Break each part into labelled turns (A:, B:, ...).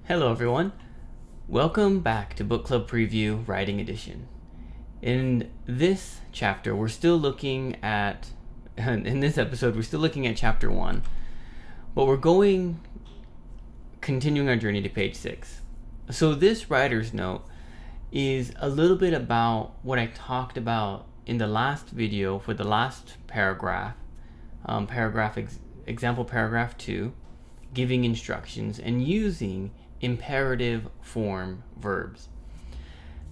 A: Hello everyone, welcome back to Book Club Preview Writing Edition. In this chapter, in this episode, we're still looking at chapter 1, but continuing our journey to page 6. So this writer's note is a little bit about what I talked about in the last video for the last paragraph, example paragraph 2, giving instructions and using imperative form verbs.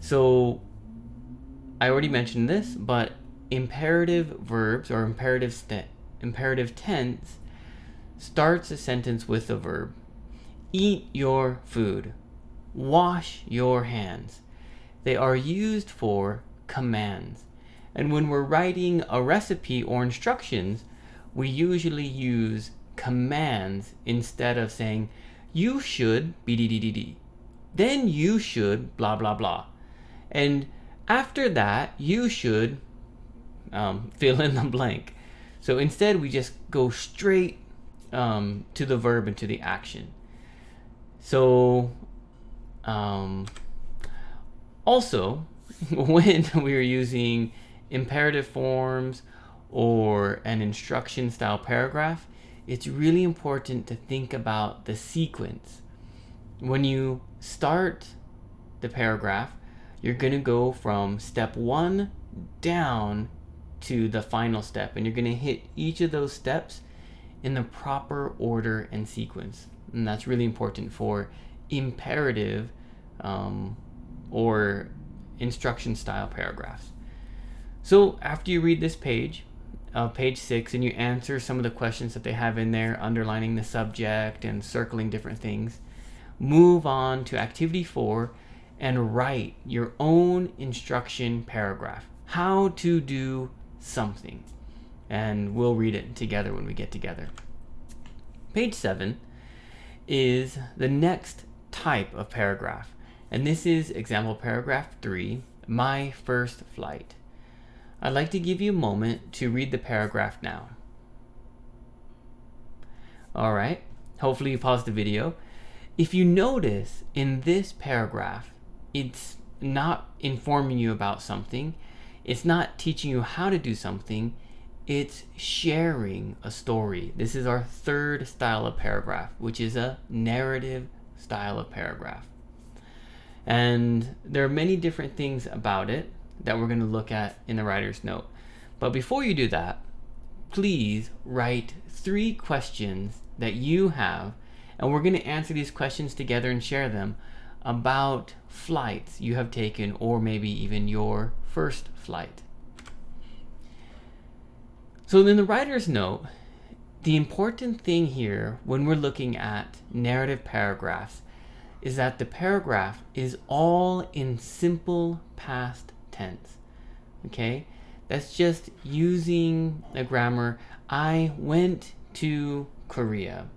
A: So I already mentioned this, but imperative verbs or imperative tense starts a sentence with a verb. Eat your food. Wash your hands. They are used for commands. And when we're writing a recipe or instructions, we usually use commands instead of saying, you should bdddd. Then you should blah blah blah. And after that, you should fill in the blank. So instead, we just go straight to the verb and to the action. So also, when we are using imperative forms or an instruction style paragraph, it's really important to think about the sequence. When you start the paragraph, you're going to go from step 1 down to the final step, and you're going to hit each of those steps in the proper order and sequence. And that's really important for imperative or instruction style paragraphs. So after you read this page 6, and you answer some of the questions that they have in there, underlining the subject and circling different things, move on to activity 4 and write your own instruction paragraph. How to do something. And we'll read it together when we get together. Page 7 is the next type of paragraph. And this is example paragraph 3, my first flight. I'd like to give you a moment to read the paragraph now. Alright, hopefully you paused the video. If you notice in this paragraph, it's not informing you about something, it's not teaching you how to do something, it's sharing a story. This is our third style of paragraph, which is a narrative style of paragraph. And there are many different things about it that we're going to look at in the writer's note. But before you do that, please write 3 questions that you have, and we're going to answer these questions together and share them about flights you have taken, or maybe even your first flight. So in the writer's note, the important thing here when we're looking at narrative paragraphs is that the paragraph is all in simple past tense. Okay? That's just using the grammar. I went to Korea.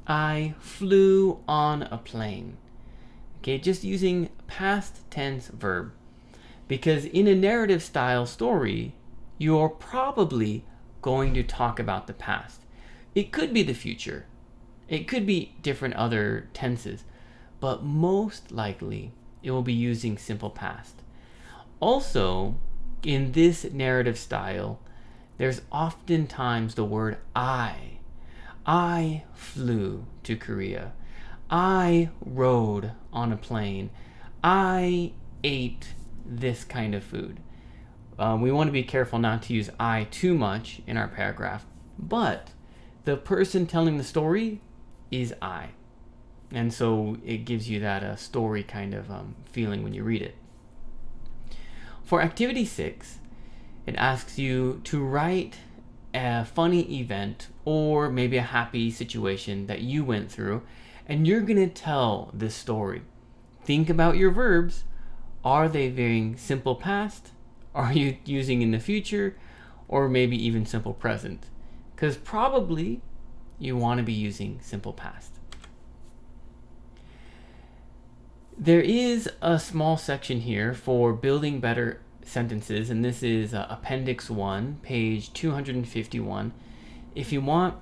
A: I flew on a plane. Okay, just using past tense verb. Because in a narrative style story, you're probably going to talk about the past. It could be the future. It could be different other tenses. But most likely, it will be using simple past. Also, in this narrative style, there's oftentimes the word I. I flew to Korea. I rode on a plane. I ate this kind of food. We want to be careful not to use I too much in our paragraph, but the person telling the story is I. And so it gives you that story kind of feeling when you read it. For activity 6, it asks you to write a funny event or maybe a happy situation that you went through, and you're going to tell this story. Think about your verbs. Are they being simple past? Are you using in the future? Or maybe even simple present? Because probably you want to be using simple past. There is a small section here for building better sentences, and this is Appendix 1, page 251. If you want,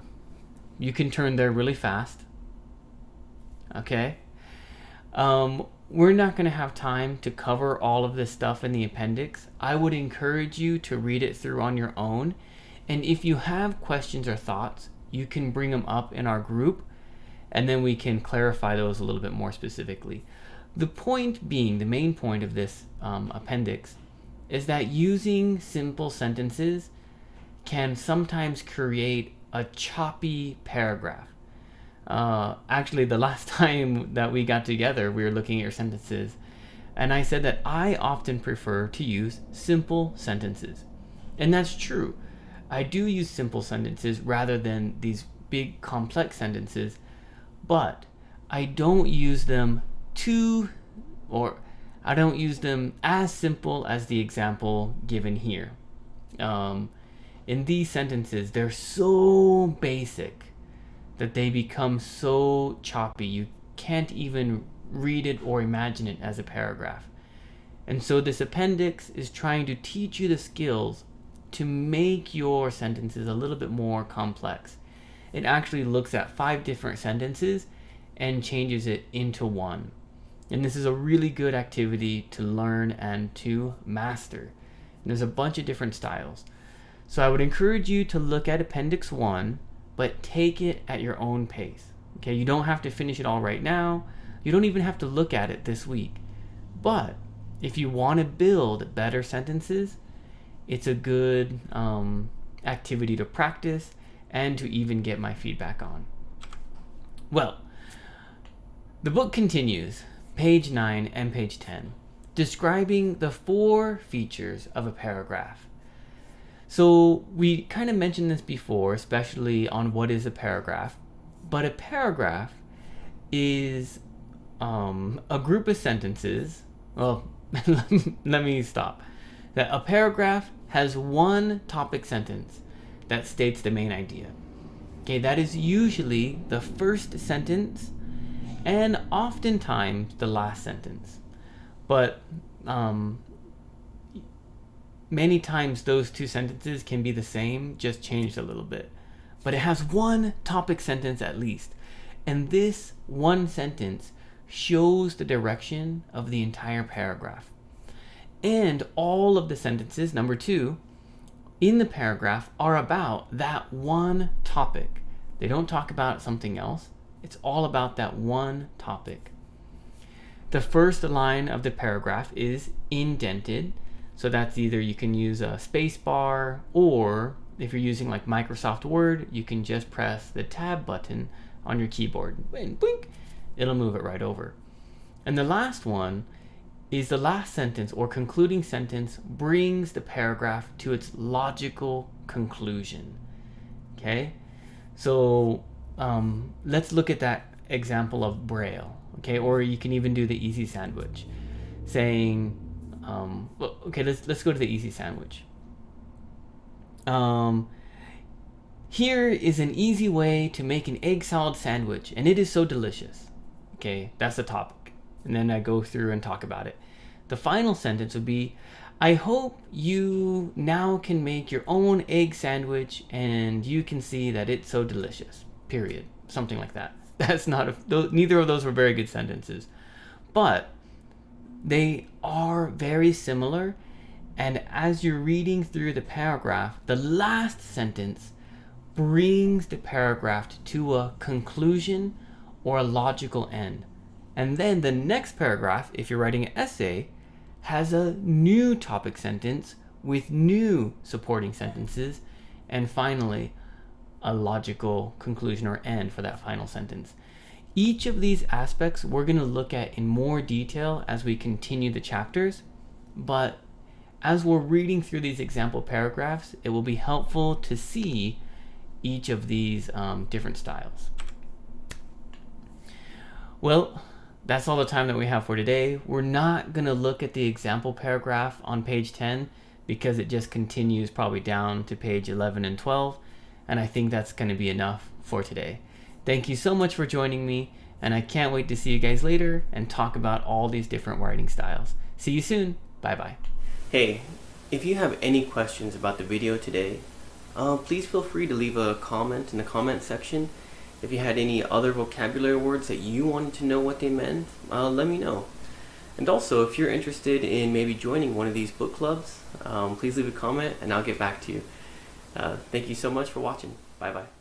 A: you can turn there really fast. Okay? We're not going to have time to cover all of this stuff in the appendix. I would encourage you to read it through on your own. And if you have questions or thoughts, you can bring them up in our group, and then we can clarify those a little bit more specifically. The point being, the main point of this appendix is that using simple sentences can sometimes create a choppy paragraph. Actually, the last time that we got together, we were looking at your sentences, and I said that I often prefer to use simple sentences. And that's true. I do use simple sentences rather than these big complex sentences, but I don't use them I don't use them as simple as the example given here. In these sentences, they're so basic that they become so choppy you can't even read it or imagine it as a paragraph. And so this appendix is trying to teach you the skills to make your sentences a little bit more complex. It actually looks at 5 different sentences and changes it into one. And this is a really good activity to learn and to master. And there's a bunch of different styles. So I would encourage you to look at Appendix 1, but take it at your own pace. Okay, you don't have to finish it all right now. You don't even have to look at it this week. But if you want to build better sentences, it's a good activity to practice and to even get my feedback on. Well, the book continues, page 9 and page 10, describing the 4 features of a paragraph. So we kind of mentioned this before, especially on what is a paragraph, but a paragraph is a group of sentences. Well, let me stop. That a paragraph has one topic sentence that states the main idea. Okay, that is usually the first sentence and oftentimes the last sentence. But many times those 2 sentences can be the same, just changed a little bit. But it has one topic sentence at least. And this one sentence shows the direction of the entire paragraph. And all of the sentences, number 2, in the paragraph are about that one topic. They don't talk about something else. It's all about that one topic. The first line of the paragraph is indented. So that's either you can use a space bar, or if you're using like Microsoft Word, you can just press the tab button on your keyboard and blink, it'll move it right over. And the last one is the last sentence or concluding sentence brings the paragraph to its logical conclusion. Okay, so let's look at that example of Braille. Okay, or you can even do the easy sandwich, saying, okay, let's go to the easy sandwich. Here is an easy way to make an egg salad sandwich, and it is so delicious. Okay, that's the topic. And then I go through and talk about it. The final sentence would be, I hope you now can make your own egg sandwich and you can see that it's so delicious. Period. Something like that. That's not neither of those were very good sentences. But they are very similar, and as you're reading through the paragraph, the last sentence brings the paragraph to a conclusion or a logical end. And then the next paragraph, if you're writing an essay, has a new topic sentence with new supporting sentences, and finally a logical conclusion or end for that final sentence. Each of these aspects we're going to look at in more detail as we continue the chapters, but as we're reading through these example paragraphs, it will be helpful to see each of these different styles. Well, that's all the time that we have for today. We're not going to look at the example paragraph on page 10 because it just continues probably down to page 11 and 12, and I think that's going to be enough for today. Thank you so much for joining me, and I can't wait to see you guys later and talk about all these different writing styles. See you soon. Bye-bye. Hey, if you have any questions about the video today, please feel free to leave a comment in the comment section. If you had any other vocabulary words that you wanted to know what they meant, let me know. And also, if you're interested in maybe joining one of these book clubs, please leave a comment and I'll get back to you. Thank you so much for watching. Bye bye.